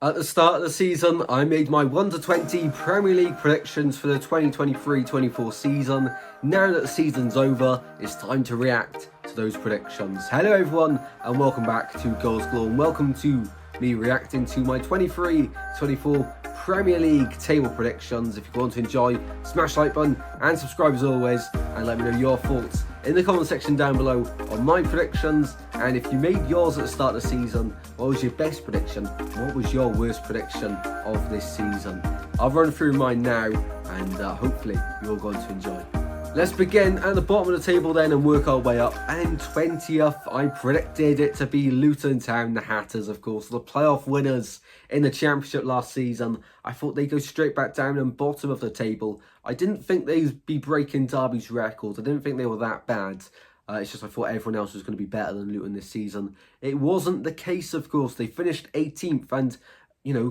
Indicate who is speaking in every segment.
Speaker 1: At the start of the season, I made my 1 to 20 Premier League predictions for the 2023-24 season. Now that the season's over, it's time to react to those predictions. Hello everyone, and welcome back to Goals Galore, and welcome to me reacting to my 23-24 Premier League table predictions. If you want to enjoy, smash the like button and subscribe as always, and let me know your thoughts in the comment section down below on my predictions. And if you made yours at the start of the season, what was your best prediction? What was your worst prediction of this season? I'll run through mine now, and hopefully you're going to enjoy. Let's begin at the bottom of the table then and work our way up. And in 20th, I predicted it to be Luton Town, the Hatters, of course, the playoff winners in the Championship last season. I thought they'd go straight back down and bottom of the table. I didn't think they'd be breaking Derby's record. I didn't think they were that bad. It's just I thought everyone else was going to be better than Luton this season. It wasn't the case, of course. They finished 18th and,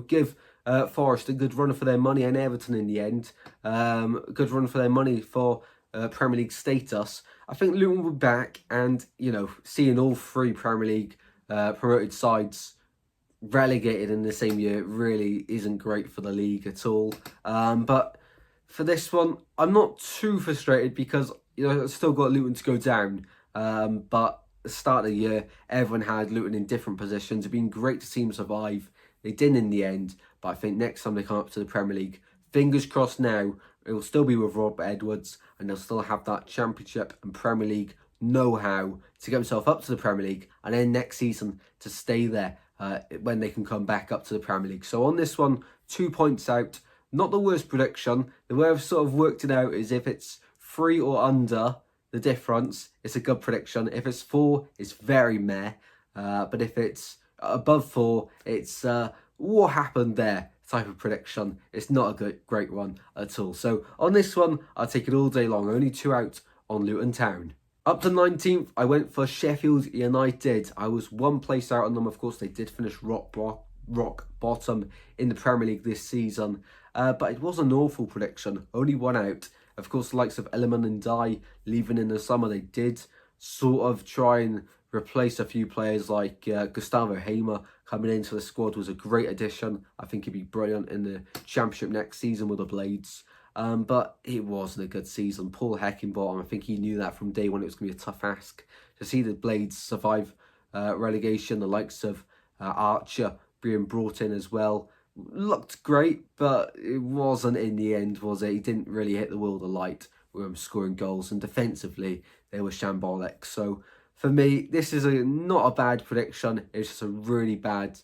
Speaker 1: give Forest a good run for their money, and Everton in the end. A good run for their money for Premier League status. I think Luton will be back, and, seeing all three Premier League promoted sides relegated in the same year really isn't great for the league at all. But for this one, I'm not too frustrated because I've still got Luton to go down. But at the start of the year, everyone had Luton in different positions. It'd been great to see them survive. They didn't in the end, but I think next time they come up to the Premier League, fingers crossed now, it will still be with Rob Edwards, and they'll still have that Championship and Premier League know-how to get themselves up to the Premier League, and then next season to stay there when they can come back up to the Premier League. So on this one, 2 points out. Not the worst prediction. The way I've sort of worked it out is if it's 3 or under the difference, it's a good prediction. If it's 4, it's very meh. But if it's above 4, it's what happened there type of prediction. It's not a great one at all. So on this one, I'll take it all day long. Only 2 out on Luton Town. Up to 19th, I went for Sheffield United. I was 1 place out on them. Of course, they did finish rock bottom in the Premier League this season. But it was an awful prediction. Only 1 out. Of course, the likes of Ellerman and Dye leaving in the summer, they did sort of try and replace a few players like Gustavo Hamer coming into the squad was a great addition. I think he'd be brilliant in the Championship next season with the Blades. But it wasn't a good season. Paul Heckingbottom, I think he knew that from day one. It was going to be a tough ask to see the Blades survive relegation. The likes of Archer being brought in as well. Looked great, but it wasn't in the end, was it? He didn't really hit the world of light with him scoring goals, and defensively they were shambolic. So for me, this is not a bad prediction. It's just a really bad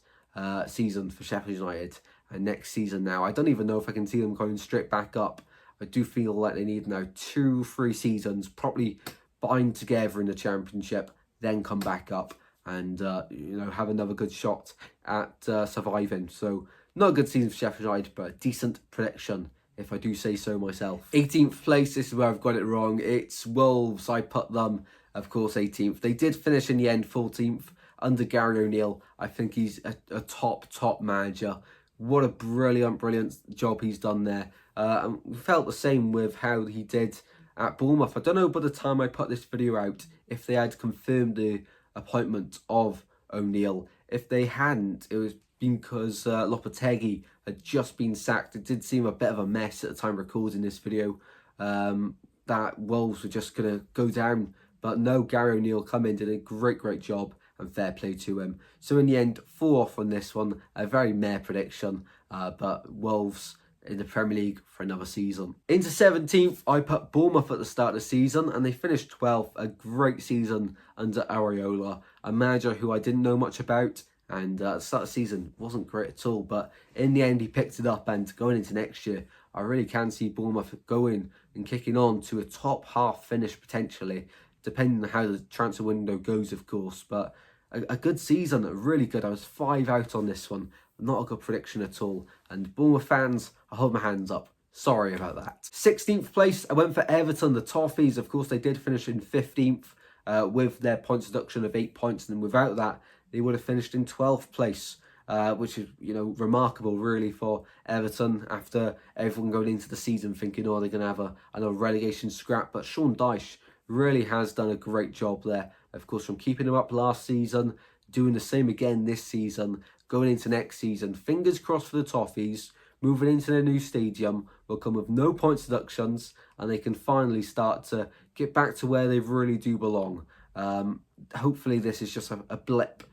Speaker 1: season for Sheffield United. And next season now, I don't even know if I can see them going straight back up. I do feel like they need now 2-3 seasons, probably bind together in the Championship, then come back up and have another good shot at surviving. So not a good season for Sheffield United, but a decent prediction, if I do say so myself. 18th place, this is where I've got it wrong. It's Wolves. I put them, of course, 18th. They did finish in the end 14th under Gary O'Neill. I think he's a top manager. What a brilliant job he's done there. And we felt the same with how he did at Bournemouth. I don't know by the time I put this video out if they had confirmed the appointment of O'Neill. If they hadn't, it was because Lopetegui had just been sacked. It did seem a bit of a mess at the time recording this video, that Wolves were just going to go down. But no, Gary O'Neill come in, did a great job, and fair play to him. So in the end, 4 off on this one. A very meh prediction, but Wolves in the Premier League for another season. Into 17th, I put Bournemouth at the start of the season, and they finished 12th. A great season under Areola, a manager who I didn't know much about, and at the start of the season wasn't great at all. But in the end, he picked it up, and going into next year, I really can see Bournemouth going and kicking on to a top half finish potentially, depending on how the transfer window goes, of course. But a good season, really good. I was 5 out on this one. Not a good prediction at all. And Bournemouth fans, I hold my hands up. Sorry about that. 16th place, I went for Everton, the Toffees. Of course, they did finish in 15th with their points deduction of 8 points. And without that, they would have finished in 12th place, which is, remarkable, really, for Everton after everyone going into the season thinking, oh, they're going to have another relegation scrap. But Sean Dyche really has done a great job there. Of course, from keeping them up last season, doing the same again this season, going into next season. Fingers crossed for the Toffees. Moving into their new stadium will come with no points deductions, and they can finally start to get back to where they really do belong. Hopefully this is just a blip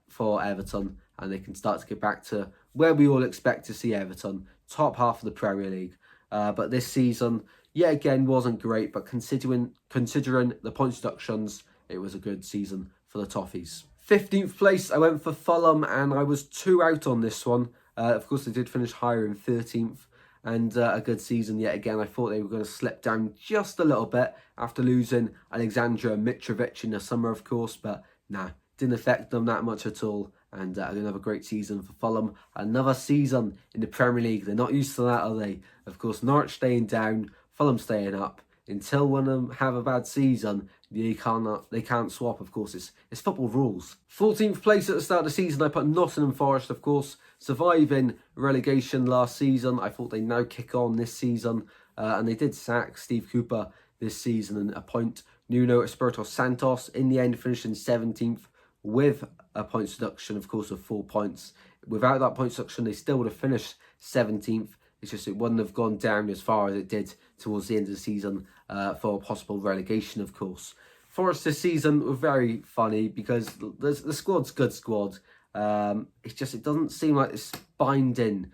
Speaker 1: for Everton, and they can start to get back to where we all expect to see Everton, top half of the Premier League. But this season, yet again, wasn't great, but considering the points deductions, it was a good season for the Toffees. 15th place, I went for Fulham, and I was 2 out on this one. Of course, they did finish higher in 13th, and a good season yet again. I thought they were going to slip down just a little bit after losing Alexandra Mitrovic in the summer, of course, but nah, didn't affect them that much at all. And another great season for Fulham. Another season in the Premier League. They're not used to that, are they? Of course, Norwich staying down, Fulham staying up. Until one of them have a bad season, they can't swap. Of course, it's football rules. 14th place at the start of the season, I put Nottingham Forest, of course, surviving relegation last season. I thought they'd now kick on this season, and they did sack Steve Cooper this season and appoint Nuno Espirito Santos. In the end, finishing 17th with a points deduction, of course, of 4 points. Without that points deduction, they still would have finished 17th. It's just it wouldn't have gone down as far as it did towards the end of the season for possible relegation, of course. Forest this season were very funny because the squad's good squad. It's just it doesn't seem like it's binding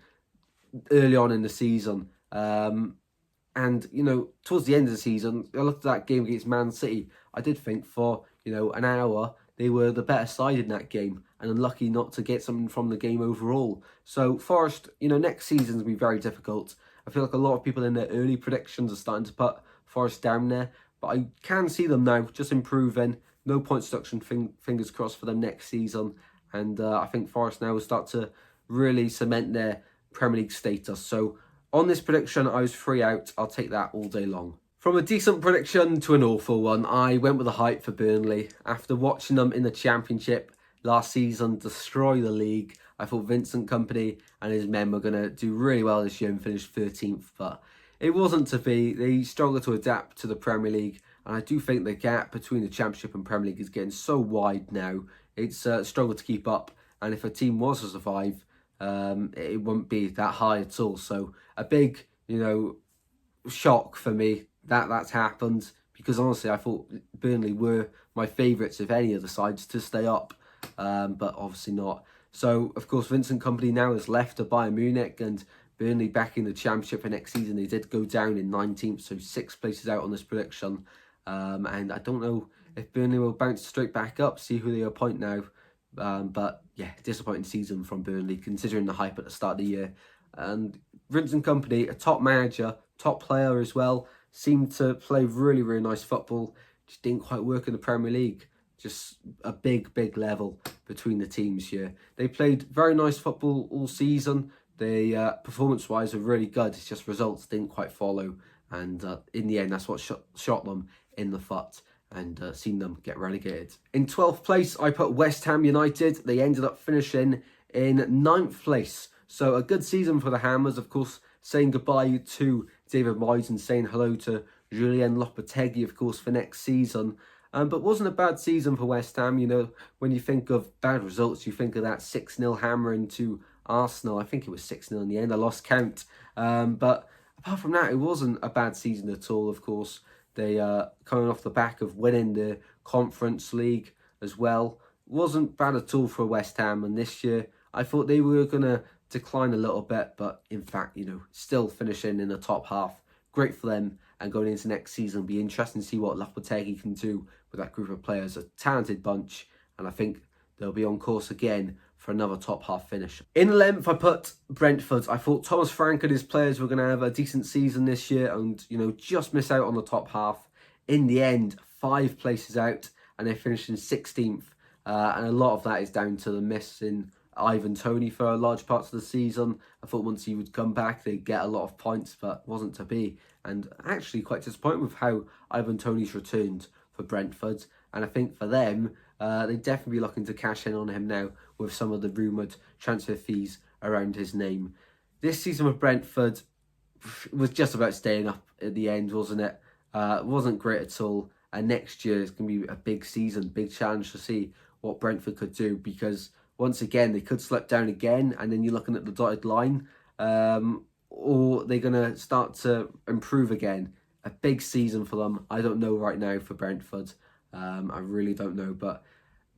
Speaker 1: early on in the season. And, you know, towards the end of the season, I looked at that game against Man City. I did think for, you know, an hour, they were the better side in that game and unlucky not to get something from the game overall. So Forest, you know, next season's going to be very difficult. I feel like a lot of people in their early predictions are starting to put Forest down there. But I can see them now just improving. No points deduction, fingers crossed for them next season. And I think Forest now will start to really cement their Premier League status. So on this prediction, I was 3 out. I'll take that all day long. From a decent prediction to an awful one, I went with the hype for Burnley. After watching them in the Championship last season destroy the league, I thought Vincent Kompany and his men were going to do really well this year and finish 13th, but it wasn't to be. They struggled to adapt to the Premier League, and I do think the gap between the Championship and Premier League is getting so wide now. It's a struggle to keep up, and if a team was to survive, it wouldn't be that high at all. So a big, you know, shock for me that's happened, because honestly I thought Burnley were my favourites if any of the sides to stay up, but obviously not. So of course Vincent Kompany now has left to Bayern Munich, and Burnley back in the Championship for next season. They did go down in 19th, so 6 places out on this prediction, and I don't know if Burnley will bounce straight back up, see who they appoint now. But yeah, disappointing season from Burnley considering the hype at the start of the year. And Vincent Kompany, a top manager, top player as well, seemed to play really, really nice football. Just didn't quite work in the Premier League. Just a big, big level between the teams here. They played very nice football all season. They performance-wise were really good. It's just results didn't quite follow. And in the end, that's what shot them in the foot and seen them get relegated. In 12th place, I put West Ham United. They ended up finishing in 9th place. So a good season for the Hammers, of course, saying goodbye to David Moyes and saying hello to Julien Lopetegui, of course, for next season. But wasn't a bad season for West Ham. You know, when you think of bad results, you think of that 6-0 hammering to Arsenal. I think it was 6-0 in the end. I lost count. But apart from that, it wasn't a bad season at all, of course. They coming off the back of winning the Conference League as well. Wasn't bad at all for West Ham. And this year, I thought they were going to decline a little bit. But in fact, you know, still finishing in the top half. Great for them. And going into next season, be interesting to see what Lopetegui can do with that group of players. A talented bunch. And I think they'll be on course again for another top half finish. In 11th, I put Brentford. I thought Thomas Frank and his players were going to have a decent season this year and, you know, just miss out on the top half. In the end, 5 places out and they finished in 16th. And a lot of that is down to the miss in Ivan Toney for large parts of the season. I thought once he would come back, they'd get a lot of points, but wasn't to be. And actually quite disappointed with how Ivan Toney's returned for Brentford. And I think for them, they'd definitely be looking to cash in on him now with some of the rumoured transfer fees around his name. This season with Brentford was just about staying up at the end, wasn't it? It wasn't great at all. And next year is going to be a big season, big challenge to see what Brentford could do, because once again, they could slip down again, and then you're looking at the dotted line, or they're going to start to improve again. A big season for them. I don't know right now for Brentford. I really don't know, but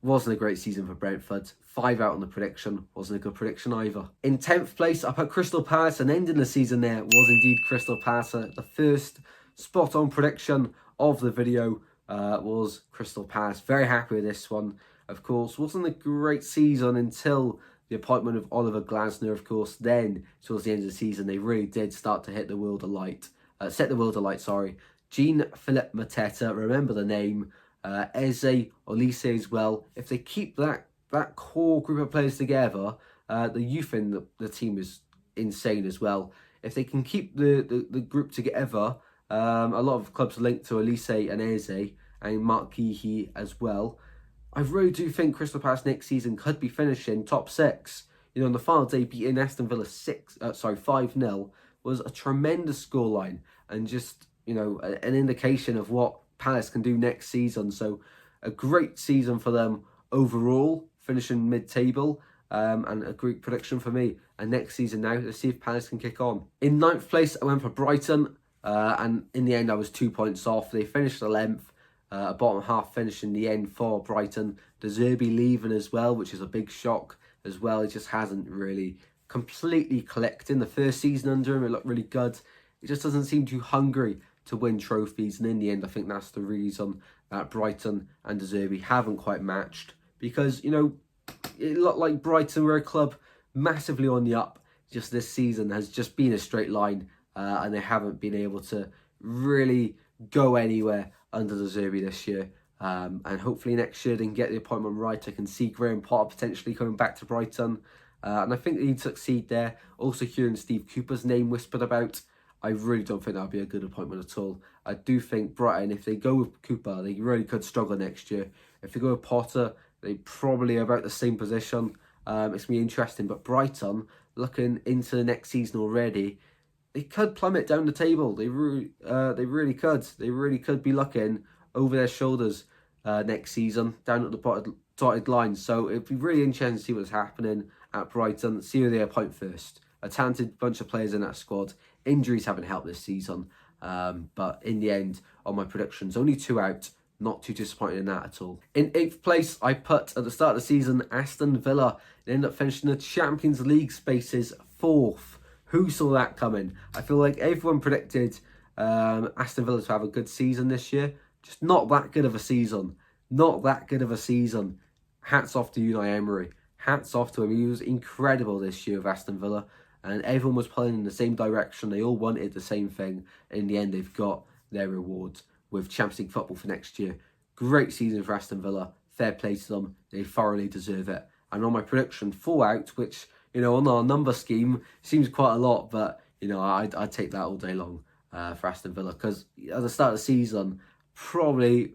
Speaker 1: wasn't a great season for Brentford. 5 out on the prediction. Wasn't a good prediction either. In 10th place, I put Crystal Palace, and ending the season there was indeed Crystal Palace. The first spot on prediction of the video was Crystal Palace. Very happy with this one. Of course, wasn't a great season until the appointment of Oliver Glasner. Of course, then towards the end of the season, they really did start to hit the world alight. Set the world alight, sorry. Jean-Philippe Mateta, remember the name. Eze, Olise as well. If they keep that core group of players together, the youth in the team is insane as well. If they can keep the group together, a lot of clubs linked to Olise and Eze and Mark Guéhi as well. I really do think Crystal Palace next season could be finishing top 6. You know, on the final day, beating Aston Villa 5-0 was a tremendous scoreline, and just, you know, an indication of what Palace can do next season. So a great season for them overall, finishing mid-table, and a great prediction for me. And next season now, let's see if Palace can kick on. In 9th place, I went for Brighton, and in the end I was 2 points off. They finished 11th, a bottom half finish in the end for Brighton. De Zerbi leaving as well, which is a big shock as well. It just hasn't really completely collected. The first season under him, it looked really good. It just doesn't seem too hungry to win trophies, and in the end I think that's the reason that Brighton and De Zerbi haven't quite matched, because, you know, it looked like Brighton were a club massively on the up. Just this season has just been a straight line, and they haven't been able to really go anywhere under De Zerbi this year. And hopefully next year they can get the appointment right. I can see Graham Potter potentially coming back to Brighton, and I think he'd succeed there. Also hearing Steve Cooper's name whispered about, I really don't think that would be a good appointment at all. I do think Brighton, if they go with Cooper, they really could struggle next year. If they go with Potter, they probably are about the same position. It's going to be interesting. But Brighton, looking into the next season already, they could plummet down the table. They really could. They really could be looking over their shoulders next season, down at the dotted line. So it'd be really interesting to see what's happening at Brighton, see who they appoint first. A talented bunch of players in that squad. Injuries haven't helped this season, but in the end, on my predictions, only 2 out. Not too disappointed in that at all. In 8th place, I put, at the start of the season, Aston Villa. They ended up finishing the Champions League spaces 4th. Who saw that coming? I feel like everyone predicted Aston Villa to have a good season this year. Just not that good of a season. Not that good of a season. Hats off to Unai Emery. Hats off to him. He was incredible this year with Aston Villa. And everyone was playing in the same direction. They all wanted the same thing. In the end, they've got their rewards with Champions League football for next year. Great season for Aston Villa. Fair play to them. They thoroughly deserve it. And on my prediction, 4 out, which, you know, on our number scheme, seems quite a lot. But, you know, I'd take that all day long for Aston Villa. Because at the start of the season, probably,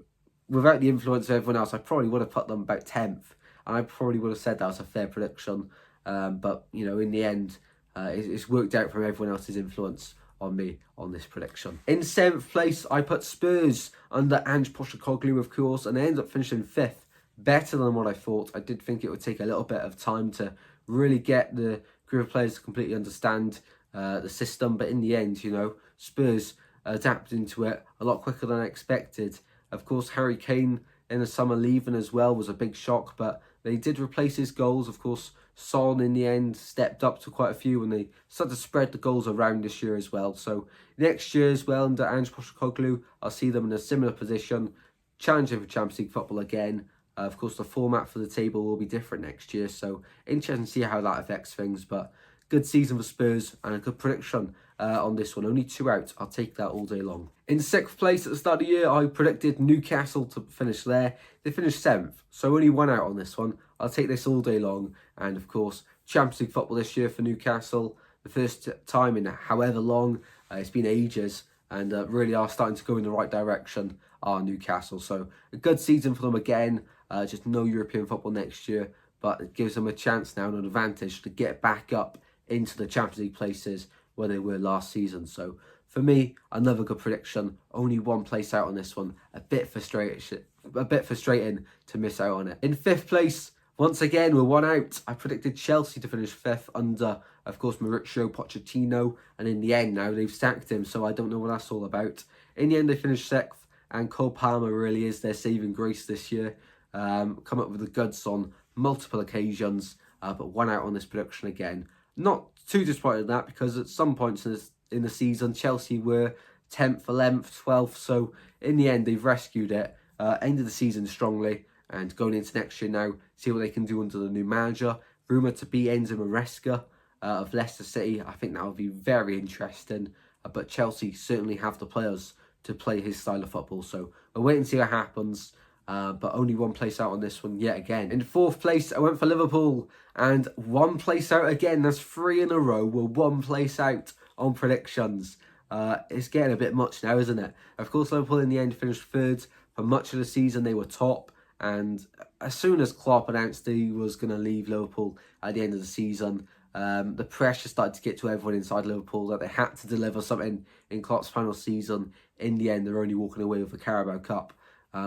Speaker 1: without the influence of everyone else, I probably would have put them about 10th. And I probably would have said that was a fair prediction. But, you know, in the end, it's worked out from everyone else's influence on me on this prediction. In 7th place, I put Spurs under Ange Postecoglou, of course, and they ended up finishing 5th. Better than what I thought. I did think it would take a little bit of time to really get the group of players to completely understand the system, but in the end, you know, Spurs adapted into it a lot quicker than I expected. Of course, Harry Kane in the summer leaving as well was a big shock, but they did replace his goals. Of course, Son in the end stepped up to quite a few, and they started to spread the goals around this year as well. So next year as well, under Ange Postecoglou, I'll see them in a similar position, challenging for Champions League football again. Of course, the format for the table will be different next year, so interesting to see how that affects things. But good season for Spurs and a good prediction on this one. Only 2 out. I'll take that all day long. In 6th place at the start of the year, I predicted Newcastle to finish there. They finished 7th, so only 1 out on this one. I'll take this all day long. And of course, Champions League football this year for Newcastle. The first time in however long. It's been ages, and really are starting to go in the right direction, are Newcastle. So a good season for them again. Just no European football next year, but it gives them a chance now and an advantage to get back up into the Champions League places where they were last season. So for me, another good prediction. Only 1 place out on this one. A bit frustrating to miss out on it. In 5th place, Once again, we're one out. I predicted Chelsea to finish 5th under, of course, Mauricio Pochettino. And in the end, now they've sacked him. So I don't know what that's all about. In the end, they finished 6th. And Cole Palmer really is their saving grace this year. Come up with the goods on multiple occasions. But one out on this prediction again. Not too disappointed in that, because at some points in the season, Chelsea were 10th, 11th, 12th. So in the end, they've rescued it. Ended the season strongly. And going into next year now, see what they can do under the new manager. Rumoured to be Enzo Maresca of Leicester City. I think that would be very interesting. But Chelsea certainly have the players to play his style of football. So we'll wait and see what happens. But only one place out on this one yet again. In 4th place, I went for Liverpool. And one place out again. That's 3 in a row. We're one place out on predictions. It's getting a bit much now, isn't it? Of course, Liverpool in the end finished 3rd. For much of the season, they were top. And as soon as Klopp announced he was going to leave Liverpool at the end of the season, the pressure started to get to everyone inside Liverpool that they had to deliver something in Klopp's final season. In the end, they're only walking away with the Carabao Cup,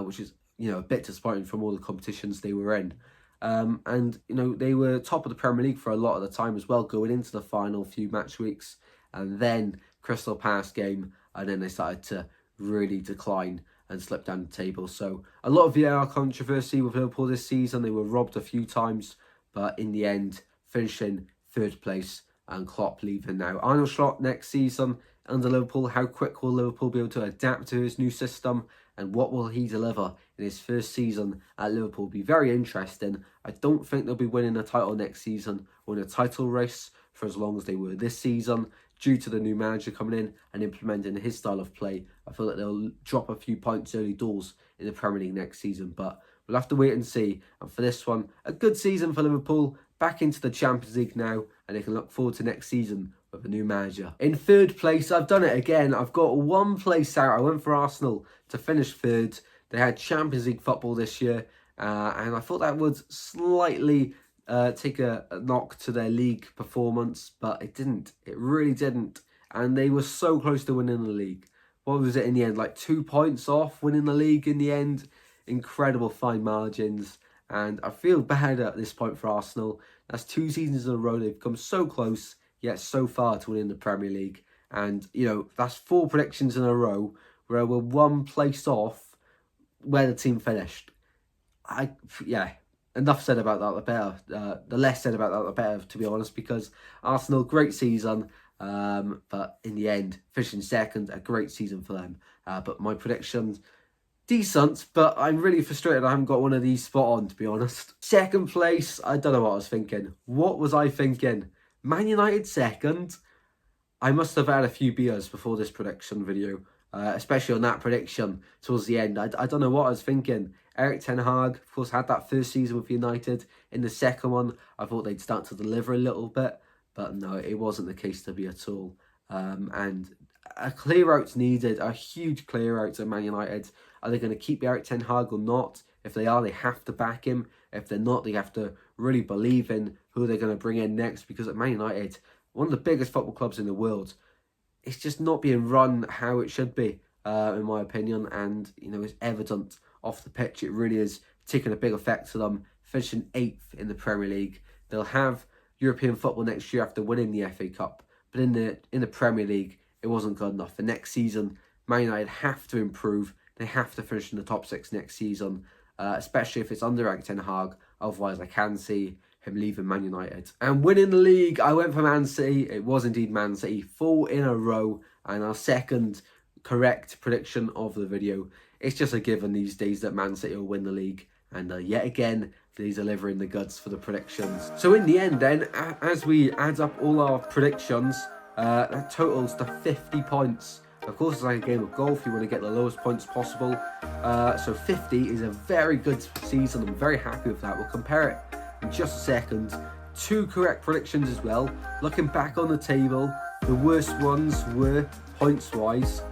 Speaker 1: which is, a bit disappointing from all the competitions they were in. And they were top of the Premier League for a lot of the time as well, going into the final few match weeks. And then Crystal Palace game, and then they started to really decline and slipped down the table. So a lot of VAR controversy with Liverpool this season. They were robbed a few times, but in the end, finishing 3rd place and Klopp leaving now. Arne Slot next season under Liverpool. How quick will Liverpool be able to adapt to his new system? And what will he deliver in his first season at Liverpool? Be very interesting. I don't think they'll be winning a title next season or in a title race for as long as they were this season. Due to the new manager coming in and implementing his style of play, I feel that they'll drop a few points early doors in the Premier League next season. But we'll have to wait and see. And for this one, a good season for Liverpool. Back into the Champions League now. And they can look forward to next season with a new manager. In 3rd place, I've done it again. I've got one place out. I went for Arsenal to finish 3rd. They had Champions League football this year. And I thought that would slightly take a knock to their league performance, but it didn't. It really didn't. And they were so close to winning the league. What was it in the end? Like 2 points off winning the league in the end. Incredible fine margins. And I feel bad at this point for Arsenal. That's 2 seasons in a row. They've come so close, yet so far to winning the Premier League. And, that's 4 predictions in a row where we're one place off where the team finished. Enough said about that, the better. The less said about that, the better, to be honest, because Arsenal, great season, but in the end, finishing 2nd, a great season for them. But my predictions, decent, but I'm really frustrated I haven't got one of these spot on, to be honest. 2nd place, I don't know what I was thinking. What was I thinking? Man United 2nd? I must have had a few beers before this prediction video, especially on that prediction towards the end. I don't know what I was thinking. Erik ten Hag, of course, had that first season with United. In the second one, I thought they'd start to deliver a little bit, but no, it wasn't the case to be at all. And a clear out's needed, a huge clear out at Man United. Are they going to keep Erik ten Hag or not? If they are, they have to back him. If they're not, they have to really believe in who they're going to bring in next, because at Man United, one of the biggest football clubs in the world, it's just not being run how it should be, in my opinion. And, it's evident off the pitch. It really is taking a big effect to them. Finishing 8th in the Premier League. They'll have European football next year after winning the FA Cup. But in the Premier League, it wasn't good enough. For next season, Man United have to improve. They have to finish in the top 6 next season, especially if it's under Erik ten Hag. Otherwise, I can see him leaving Man United. And winning the league, I went for Man City. It was indeed Man City. 4 in a row. And our 2nd correct prediction of the video. It's just a given these days that Man City will win the league. And yet again, they're delivering the goods for the predictions. So in the end then, as we add up all our predictions, that totals to 50 points. Of course, it's like a game of golf. You want to get the lowest points possible. So 50 is a very good season. I'm very happy with that. We'll compare it in just a second. 2 correct predictions as well. Looking back on the table, the worst ones were, points-wise,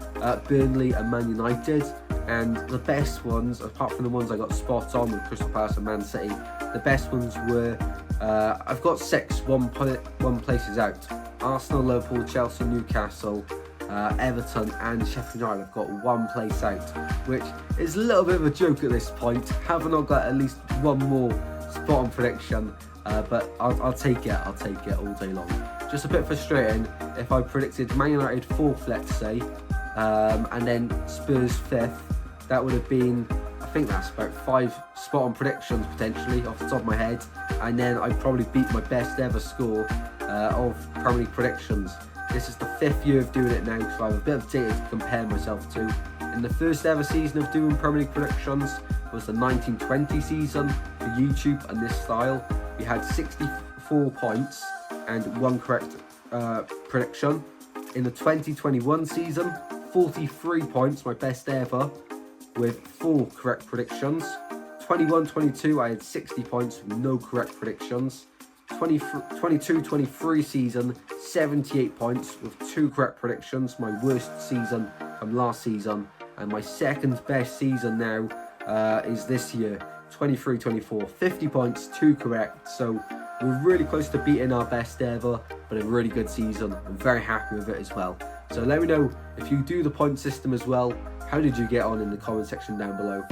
Speaker 1: Burnley and Man United. And the best ones, apart from the ones I got spot on with Crystal Palace and Man City, the best ones were, I've got 6 one places out. Arsenal, Liverpool, Chelsea, Newcastle, Everton and Sheffield United have got 1 place out, which is a little bit of a joke at this point. Have I not got at least one more spot on prediction, but I'll take it. I'll take it all day long. Just a bit frustrating if I predicted Man United 4th, let's say, and then Spurs 5th. That would have been, I think that's about 5 spot on predictions potentially off the top of my head, and then I'd probably beat my best ever score of Premier League predictions. This is the 5th year of doing it now, so I have a bit of data to compare myself to. In the first ever season of doing Premier League predictions was the 1920 season for YouTube and this style. We had 64 points and 1 correct prediction. In the 2021 season, 43 points, my best ever, with 4 correct predictions. 21-22, I had 60 points with no correct predictions. 22-23 season, 78 points with 2 correct predictions, my worst season from last season. And my second best season now is this year, 23-24, 50 points, 2 correct. So we're really close to beating our best ever, but a really good season. I'm very happy with it as well. So let me know if you do the point system as well. How did you get on in the comment section down below?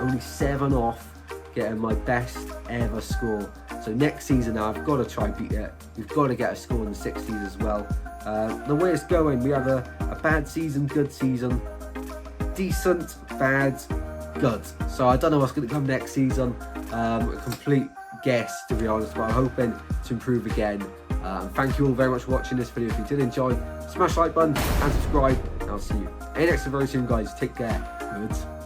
Speaker 1: Only 7 off getting my best ever score. So next season now, I've got to try and beat it. We've got to get a score in the 60s as well. The way it's going, we have a bad season, good season, decent, bad, good. So I don't know what's going to come next season. A complete guess, to be honest, but I'm hoping to improve again. Thank you all very much for watching this video. If you did enjoy, smash the like button and subscribe, and I'll see you in the next video very soon, guys. Take care. Good.